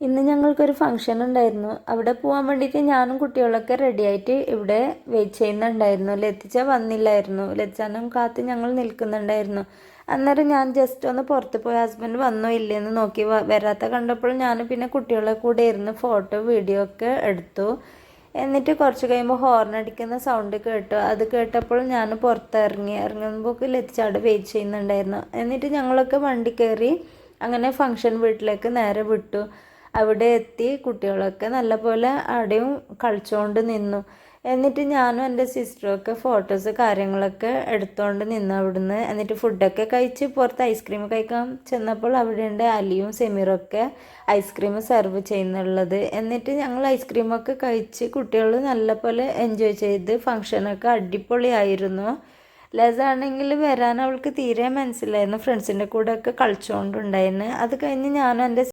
ഇന്ന് ഞങ്ങൾക്കൊരു ഫംഗ്ഷൻ ഉണ്ടായിരുന്നു. അവിടെ പോകാൻ വേണ്ടിയിട്ട് ഞാനും കുട്ടികളൊക്കെ റെഡിയായിട്ട് ഇവിടെ വെയിറ്റ് ചെയ്യുന്നുണ്ടായിരുന്നു. ലത്തിച്ച വന്നില്ലായിരുന്നു. ലത്തിച്ചാനും കാത്ത് ഞങ്ങൾ നിൽക്കുന്നുണ്ടായിരുന്നു. അന്നേരം ഞാൻ ജസ്റ്റ് ഒന്ന് പുറത്ത് പോയി ഹസ്ബൻഡ് വന്നോ ഇല്ലയെന്ന് നോക്കി. വരാത്ത കണ്ടപ്പോൾ ഞാൻ പിന്നെ കുട്ടികളെ കൂടെ ഇരുന്ന് ഫോട്ടോ വീഡിയോ ഒക്കെ എടുത്തു. എന്നിട്ട് കുറച്ച് കഴിയുമ്പോൾ ഹോർൺ അടിക്കുന്ന സൗണ്ട് കേട്ടു. അത് കേട്ടപ്പോൾ ഞാൻ ഇറങ്ങുമ്പോൾ ലത്തിച്ചാട് വെയിറ്റ് ചെയ്യുന്നുണ്ടായിരുന്നു. എന്നിട്ട് ഞങ്ങളൊക്കെ വണ്ടി കയറി അങ്ങനെ ഫംഗ്ഷൻ വീട്ടിലേക്ക് നേരെ വിട്ടു. അവിടെ എത്തി കുട്ടികളൊക്കെ നല്ലപോലെ അവിടെയും കളിച്ചുകൊണ്ട് നിന്നു. എന്നിട്ട് ഞാനും എൻ്റെ സിസ്റ്ററും ഒക്കെ ഫോട്ടോസ് കാര്യങ്ങളൊക്കെ എടുത്തുകൊണ്ട് നിന്നു അവിടുന്ന്. എന്നിട്ട് ഫുഡൊക്കെ കഴിച്ച് പുറത്ത് ഐസ്ക്രീം കഴിക്കാൻ ചെന്നപ്പോൾ അവിടെയുണ്ട് അലിയും സെമീറൊക്കെ ഐസ്ക്രീം സെർവ് ചെയ്യുന്നുള്ളത്. എന്നിട്ട് ഞങ്ങൾ ഐസ്ക്രീമൊക്കെ കഴിച്ച് കുട്ടികൾ നല്ലപോലെ എൻജോയ് ചെയ്ത് ഫങ്ഷനൊക്കെ അടിപൊളിയായിരുന്നു. ലസാണെങ്കിൽ വരാൻ അവൾക്ക് തീരെ മനസ്സിലായിരുന്നു. ഫ്രണ്ട്സിൻ്റെ കൂടെ ഒക്കെ കളിച്ചുകൊണ്ടുണ്ടായിരുന്നു. അത് കഴിഞ്ഞ് ഞാനും എൻ്റെ